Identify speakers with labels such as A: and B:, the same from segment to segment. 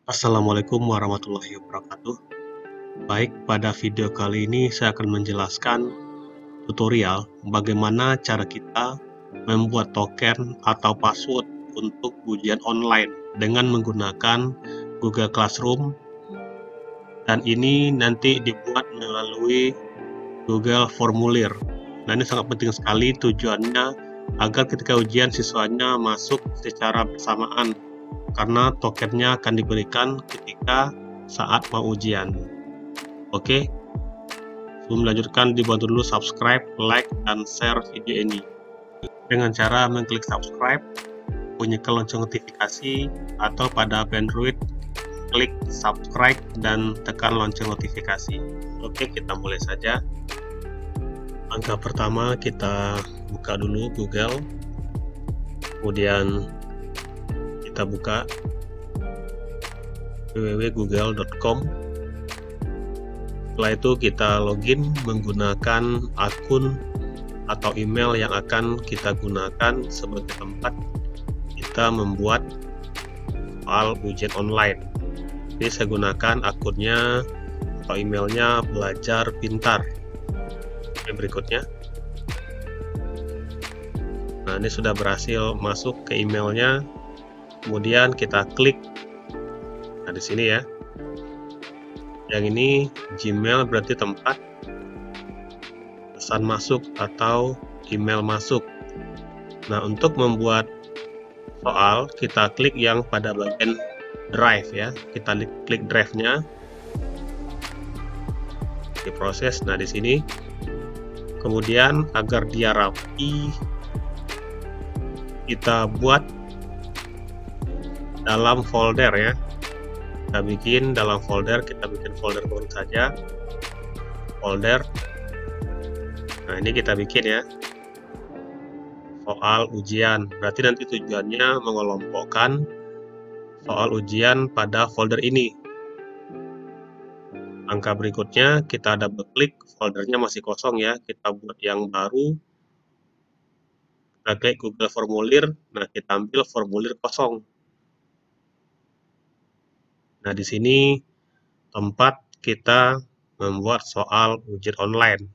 A: Assalamualaikum warahmatullahi wabarakatuh. Baik, pada video kali ini saya akan menjelaskan tutorial bagaimana cara kita membuat token atau password untuk ujian online dengan menggunakan Google Classroom, dan ini nanti dibuat melalui Google Formulir. Nah, ini sangat penting sekali tujuannya agar ketika ujian siswanya masuk secara bersamaan, karena tokennya akan diberikan ketika saat mau ujian. Oke, sebelum melanjutkan dibantu dulu subscribe, like, dan share video ini dengan cara mengklik subscribe, bunyikan lonceng notifikasi, atau pada Android klik subscribe dan tekan lonceng notifikasi. Oke, kita mulai saja. Langkah pertama, kita buka dulu Google, kemudian kita buka www.google.com. Setelah itu kita login menggunakan akun atau email yang akan kita gunakan sebagai tempat kita membuat soal ujian online. Jadi saya gunakan akunnya atau emailnya Belajar Pintar. Berikutnya, nah ini sudah berhasil masuk ke emailnya, kemudian kita klik. Nah di sini ya, yang ini Gmail berarti tempat pesan masuk atau email masuk. Nah, untuk membuat soal kita klik yang pada bagian drive ya, kita klik drive-nya, diproses. Nah di sini kemudian agar dia rapi, kita buat dalam folder ya. Kita bikin dalam folder, kita bikin folder baru saja, folder. Nah ini kita bikin ya, soal ujian. Berarti nanti tujuannya mengelompokkan soal ujian pada folder ini. Langkah berikutnya kita double klik, foldernya masih kosong ya, kita buat yang baru. Kita klik Google Formulir, nah kita ambil formulir kosong. Nah di sini tempat kita membuat soal ujian online.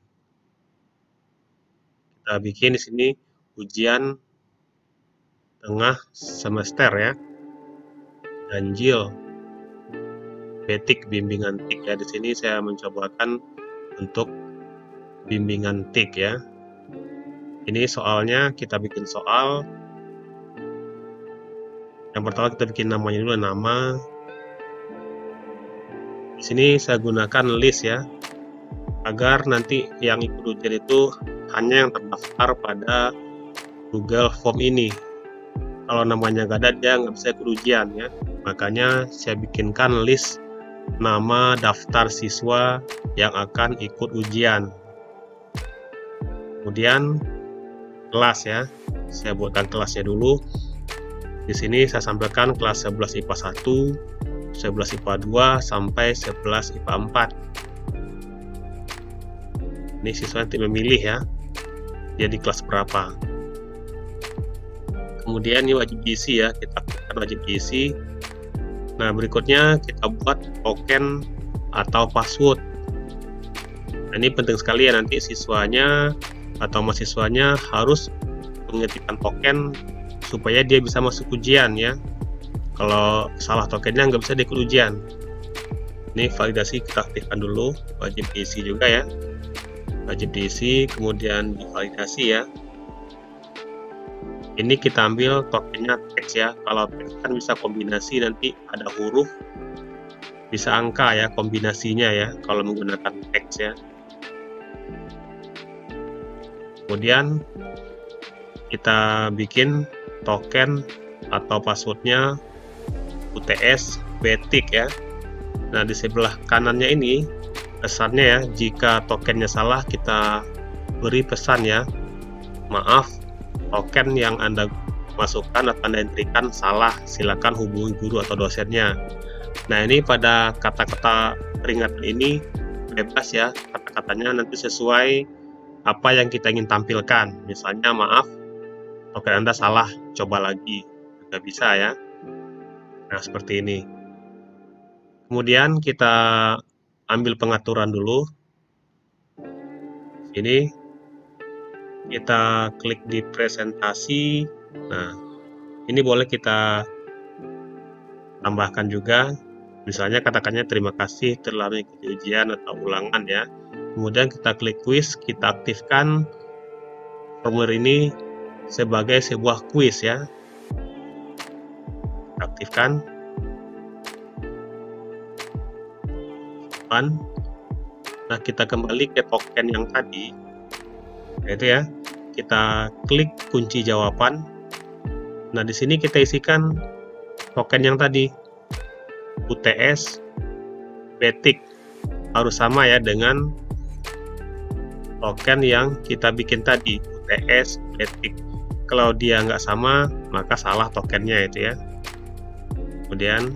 A: Kita bikin di sini ujian tengah semester ya, ganjil betik bimbingan TIK ya. Di sini saya mencobakan untuk bimbingan TIK ya. Ini soalnya kita bikin soal. Yang pertama kita bikin namanya dulu, nama. Di sini saya gunakan list ya, agar nanti yang ikut ujian itu hanya yang terdaftar pada Google Form ini. Kalau namanya nggak ada, dia nggak bisa ikut ujian ya. Makanya saya bikinkan list nama daftar siswa yang akan ikut ujian. Kemudian kelas ya, saya buatkan kelasnya dulu. Di sini saya sampaikan kelas 11 IPA 1, 11 IPA 2 sampai 11 IPA 4. Ini siswa nanti memilih ya, dia di kelas berapa. Kemudian ini wajib diisi ya, kita klikkan wajib diisi. Nah berikutnya kita buat token atau password. Nah, ini penting sekali ya, nanti siswanya atau mahasiswanya harus mengetikkan token supaya dia bisa masuk ujian ya. Kalau salah tokennya nggak bisa ikut ujian. Ini validasi kita aktifkan dulu, wajib diisi juga ya, wajib diisi kemudian divalidasi ya. Ini kita ambil tokennya teks ya. Kalau teks kan bisa kombinasi, nanti ada huruf, bisa angka ya kombinasinya ya kalau menggunakan teks ya. Kemudian kita bikin token atau passwordnya UTS betik ya. Nah di sebelah kanannya ini pesannya ya, jika tokennya salah kita beri pesan ya, maaf, token yang Anda masukkan atau Anda entrikan salah, silakan hubungi guru atau dosennya. Nah ini pada kata-kata peringatan ini bebas ya, kata-katanya nanti sesuai apa yang kita ingin tampilkan. Misalnya maaf, token Anda salah, coba lagi, nggak bisa ya. Nah seperti ini. Kemudian kita ambil pengaturan dulu. Ini kita klik di presentasi. Nah, ini boleh kita tambahkan juga. Misalnya katakannya terima kasih telah mengikuti ujian atau ulangan ya. Kemudian kita klik quiz, kita aktifkan formulir ini sebagai sebuah quiz ya. Kita aktifkan. Nah, kita kembali ke token yang tadi. Itu ya. Kita klik kunci jawaban. Nah, di sini kita isikan token yang tadi. UTS Betik harus sama ya dengan token yang kita bikin tadi, UTS Betik. Kalau dia nggak sama, maka salah tokennya itu ya. Kemudian,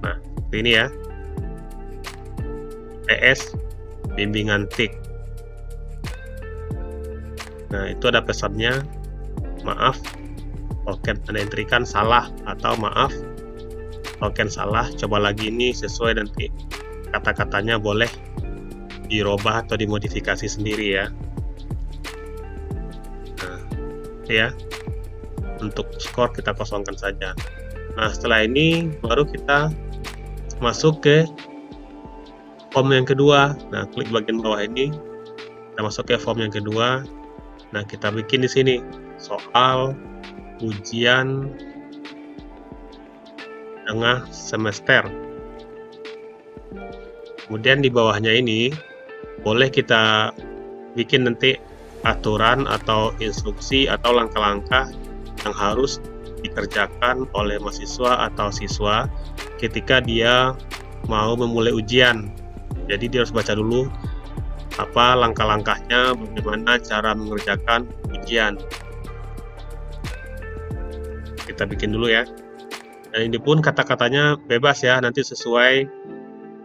A: nah ini ya, UTS bimbingan TIK. Nah, itu ada pesannya, maaf, token Anda entrikan salah, atau maaf, token salah, coba lagi. Ini sesuai, nanti kata-katanya boleh dirubah atau dimodifikasi sendiri ya. Nah, ya, untuk skor kita kosongkan saja. Nah, setelah ini baru kita masuk ke form yang kedua. Nah, klik bagian bawah ini, kita masuk ke form yang kedua. Nah, kita bikin di sini soal ujian tengah semester. Kemudian di bawahnya ini boleh kita bikin nanti aturan atau instruksi atau langkah-langkah yang harus dikerjakan oleh mahasiswa atau siswa ketika dia mau memulai ujian. Jadi dia harus baca dulu apa langkah-langkahnya, bagaimana cara mengerjakan ujian. Kita bikin dulu ya. Dan ini pun kata-katanya bebas ya, nanti sesuai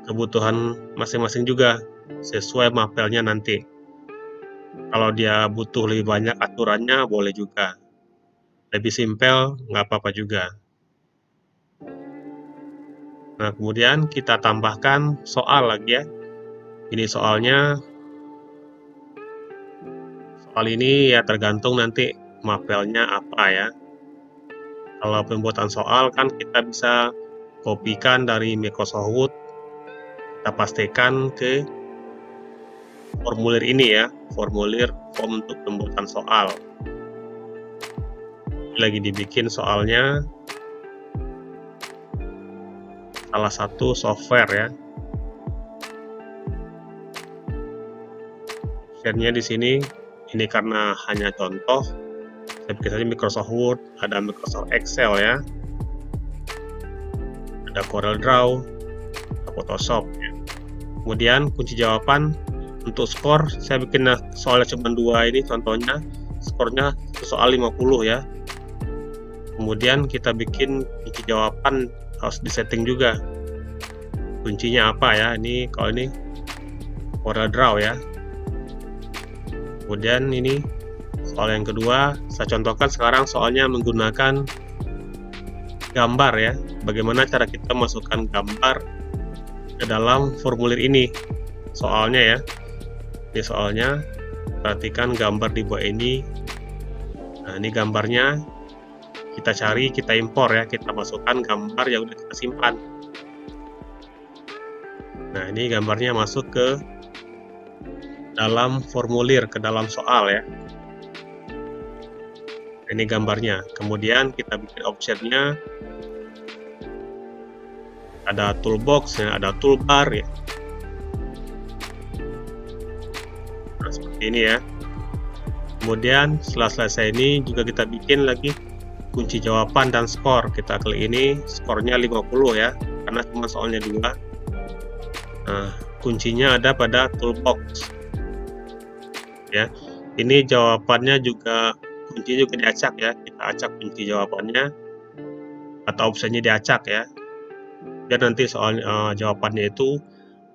A: kebutuhan masing-masing juga, sesuai mapelnya nanti. Kalau dia butuh lebih banyak aturannya, boleh juga. Lebih simpel, nggak apa-apa juga. Nah, kemudian kita tambahkan soal lagi ya. Ini soalnya, soal ini ya tergantung nanti mapelnya apa ya. Kalau pembuatan soal kan kita bisa kopikan dari Microsoft Word, kita pastikan ke formulir ini ya, formulir form untuk pembuatan soal. Ini lagi dibikin soalnya, salah satu software ya. Share-nya di sini, ini karena hanya contoh, saya bikin saja Microsoft Word, ada Microsoft Excel ya, ada Corel Draw, ada Photoshop ya. Kemudian kunci jawaban untuk skor, saya bikin soalnya cuma 2 ini contohnya, skornya soal 50 ya. Kemudian kita bikin kunci jawaban, harus disetting juga kuncinya apa ya. Ini kalau ini Corel Draw ya. Kemudian ini soal yang kedua, saya contohkan sekarang soalnya menggunakan gambar ya. Bagaimana cara kita masukkan gambar ke dalam formulir ini soalnya ya. Ini soalnya, perhatikan gambar di bawah ini. Nah, ini gambarnya, kita cari, kita impor ya, kita masukkan gambar yang udah kita simpan. Nah, ini gambarnya masuk ke dalam formulir, ke dalam soal ya. Ini gambarnya. Kemudian kita bikin objeknya, ada toolbox ya, ada toolbar ya. Nah, seperti ini ya. Kemudian setelah selesai ini juga kita bikin lagi kunci jawaban dan skor. Kita klik ini, skornya 50 ya, karena cuma soalnya 2. Nah, kuncinya ada pada toolbox ya. Ini jawabannya juga, kunci juga diacak ya, kita acak kunci jawabannya atau opsinya diacak ya, biar nanti soal jawabannya itu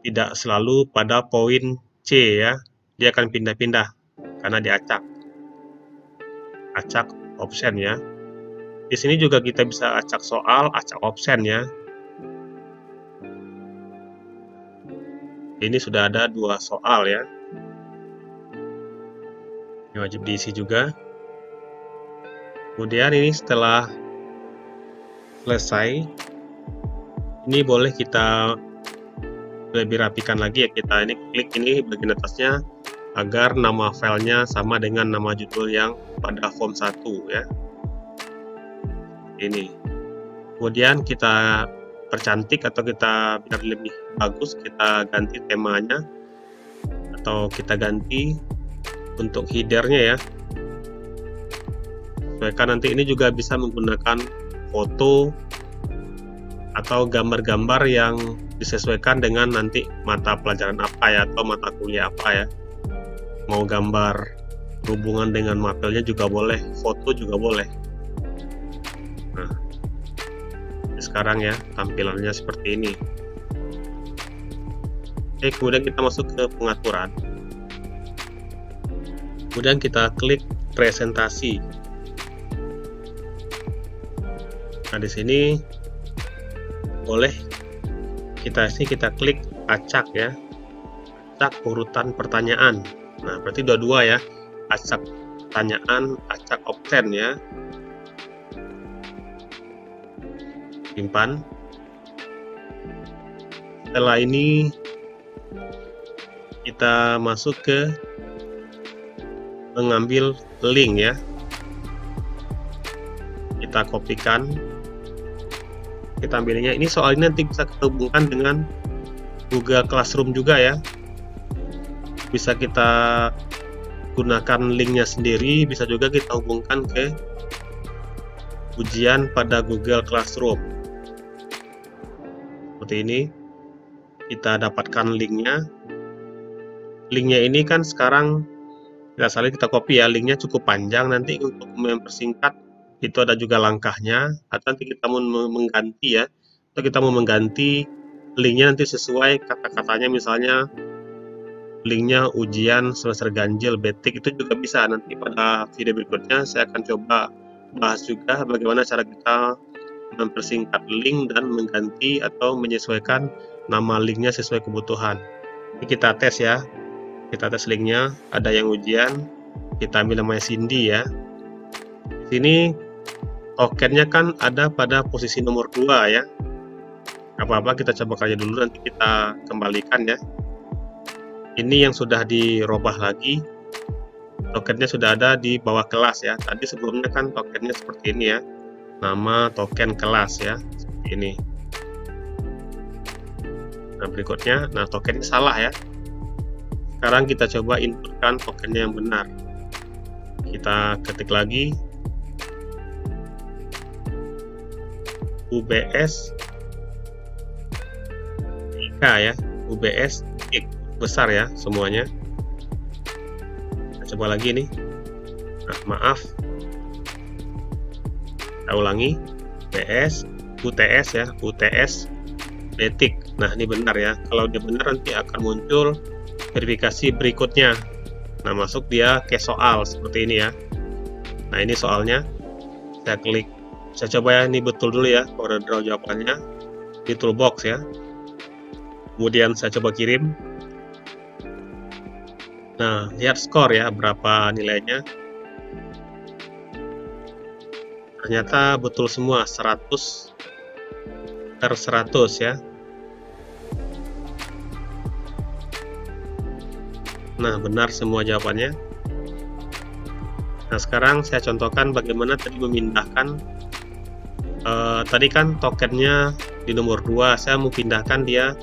A: tidak selalu pada poin C ya, dia akan pindah-pindah karena diacak, acak option ya. Di sini juga kita bisa acak soal, acak option ya. Ini sudah ada 2 soal ya. Ini wajib diisi juga. Kemudian ini setelah selesai, ini boleh kita lebih rapikan lagi ya. Kita ini klik ini bagian atasnya agar nama filenya sama dengan nama judul yang pada form 1 ya. Ini. Kemudian kita percantik atau kita biar lebih bagus, kita ganti temanya atau kita ganti untuk headernya ya. Sesuaikan, nanti ini juga bisa menggunakan foto atau gambar-gambar yang disesuaikan dengan nanti mata pelajaran apa ya, atau mata kuliah apa ya. Mau gambar berhubungan dengan mapelnya juga boleh, foto juga boleh. Nah, sekarang ya tampilannya seperti ini. Oke, kemudian kita masuk ke pengaturan. Kemudian kita klik presentasi. Nah, di sini boleh kita klik acak ya. Acak urutan pertanyaan. Nah, berarti dua-dua ya. Acak pertanyaan, acak obten ya. Simpan. Setelah ini kita masuk ke mengambil link ya. Kita kopikan. Kita ambilnya, ini soal ini nanti bisa kita hubungkan dengan Google Classroom juga ya. Bisa kita gunakan linknya sendiri, bisa juga kita hubungkan ke ujian pada Google Classroom. Seperti ini, kita dapatkan linknya. Linknya ini kan sekarang kita copy ya, linknya cukup panjang. Nanti untuk mempersingkat itu ada juga langkahnya, atau nanti kita mau mengganti ya, atau kita mau mengganti linknya nanti sesuai kata-katanya, misalnya linknya ujian semester ganjil betik, itu juga bisa. Nanti pada video berikutnya saya akan coba bahas juga bagaimana cara kita mempersingkat link dan mengganti atau menyesuaikan nama linknya sesuai kebutuhan. Ini kita tes ya, kita tes linknya. Ada yang ujian, kita ambil namanya Cindy ya. Di sini tokennya kan ada pada posisi nomor 2 ya. Apa-apa kita coba kerja dulu, nanti kita kembalikan ya. Ini yang sudah dirubah lagi, tokennya sudah ada di bawah kelas ya. Tadi sebelumnya kan tokennya seperti ini ya, nama token kelas ya, seperti ini. Nah, berikutnya, nah tokennya salah ya. Sekarang kita coba inputkan tokennya yang benar. Kita ketik lagi UBS IK ya, UBS IK besar ya semuanya. Kita coba lagi nih. Nah, maaf. Kita ulangi. UTS ya, UTS detik. Nah, ini benar ya. Kalau dia benar nanti akan muncul verifikasi berikutnya. Nah, masuk dia ke soal seperti ini ya. Nah, ini soalnya. Saya klik. Saya coba ya, ini betul dulu ya, draw jawabannya di toolbox ya. Kemudian saya coba kirim. Nah, lihat skor ya, berapa nilainya. Ternyata betul semua, 100 per 100 ya. Nah, benar semua jawabannya. Nah, sekarang saya contohkan bagaimana tadi memindahkan. Tadi kan tokennya di nomor 2, saya mau pindahkan dia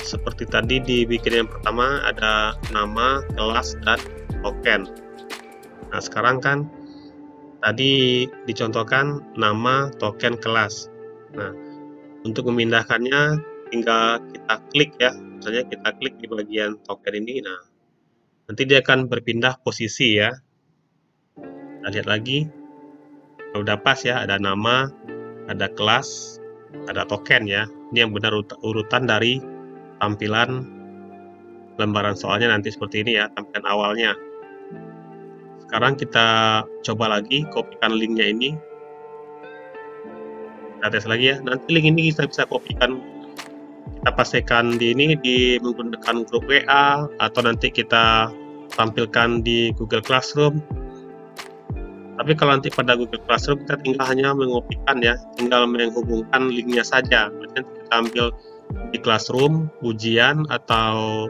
A: seperti tadi dibikin yang pertama, ada nama, kelas, dan token. Nah, sekarang kan tadi dicontohkan nama, token, kelas. Nah, untuk memindahkannya tinggal kita klik ya, misalnya kita klik di bagian token ini. Nah, nanti dia akan berpindah posisi ya. Kita lihat lagi, udah pas ya, ada nama, ada kelas, ada token ya. Ini yang benar urutan dari tampilan lembaran soalnya nanti seperti ini ya, tampilan awalnya. Sekarang kita coba lagi, kopikan linknya ini. Kita tes lagi ya, nanti link ini kita bisa kopikan Kita pastikan menggunakan grup WA atau nanti kita tampilkan di Google Classroom. Tapi kalau nanti pada Google Classroom kita tinggal hanya mengopikan ya, tinggal menghubungkan linknya saja. Nanti kita ambil di Classroom, ujian atau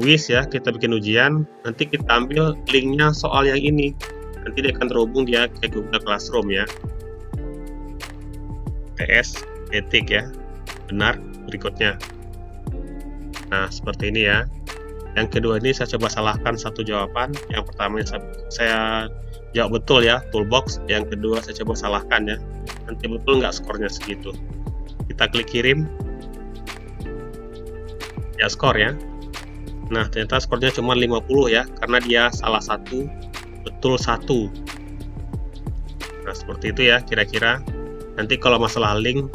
A: kuis ya, kita bikin ujian, nanti kita ambil linknya soal yang ini. Nanti dia akan terhubung dia ke Google Classroom ya. TS etik ya, benar. Berikutnya, nah seperti ini ya. Yang kedua ini saya coba salahkan satu jawaban. Yang pertama saya jawab betul ya, toolbox. Yang kedua saya coba salahkan ya, nanti betul nggak skornya segitu. Kita klik kirim ya, skor ya. Nah ternyata skornya cuma 50 ya, karena dia salah satu, betul satu. Nah seperti itu ya kira-kira. Nanti kalau masalah link,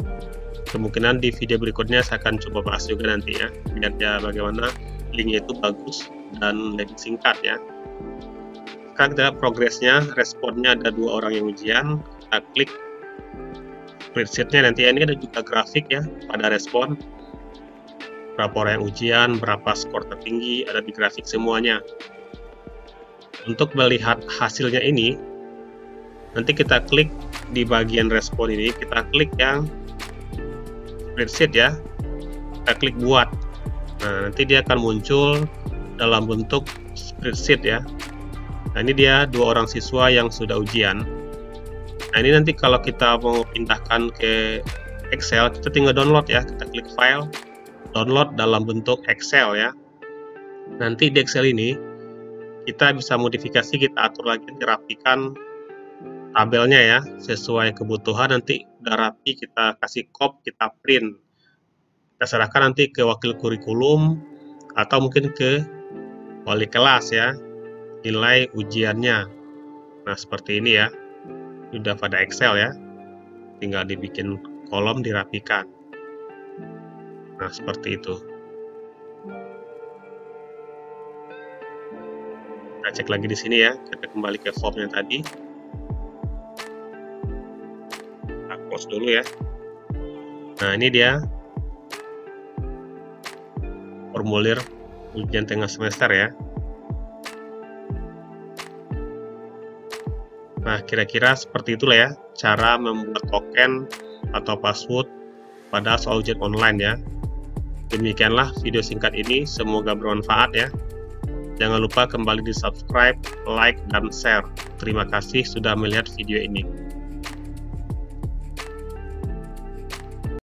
A: kemungkinan di video berikutnya saya akan coba bahas juga nanti ya, biar ya bagaimana linknya itu bagus dan lebih singkat ya. Sekarang kita lihat progresnya, responnya ada 2 orang yang ujian. Kita klik spreadsheet-nya, nanti ini ada juga grafik ya pada respon, berapa orang yang ujian, berapa skor tertinggi, ada di grafik semuanya. Untuk melihat hasilnya ini, nanti kita klik di bagian respon ini, kita klik yang spreadsheet ya, kita klik buat. Nah nanti dia akan muncul dalam bentuk spreadsheet ya. Nah ini dia 2 orang siswa yang sudah ujian. Nah ini nanti kalau kita mau pindahkan ke Excel, kita tinggal download ya, kita klik file, download dalam bentuk Excel ya. Nanti di Excel ini kita bisa modifikasi, kita atur lagi, dirapikan tabelnya ya sesuai kebutuhan. Nanti udah rapi, kita kasih copy, kita print, kita serahkan nanti ke wakil kurikulum atau mungkin ke wali kelas ya, nilai ujiannya. Nah seperti ini ya, udah pada Excel ya, tinggal dibikin kolom, dirapikan. Nah seperti itu. Kita cek lagi di sini ya, kita kembali ke formnya tadi. Close dulu ya. Nah ini dia formulir ujian tengah semester ya. Nah kira-kira seperti itulah ya cara membuat token atau password pada soal ujian online ya. Demikianlah video singkat ini, semoga bermanfaat ya. Jangan lupa kembali di subscribe, like, dan share. Terima kasih sudah melihat video ini.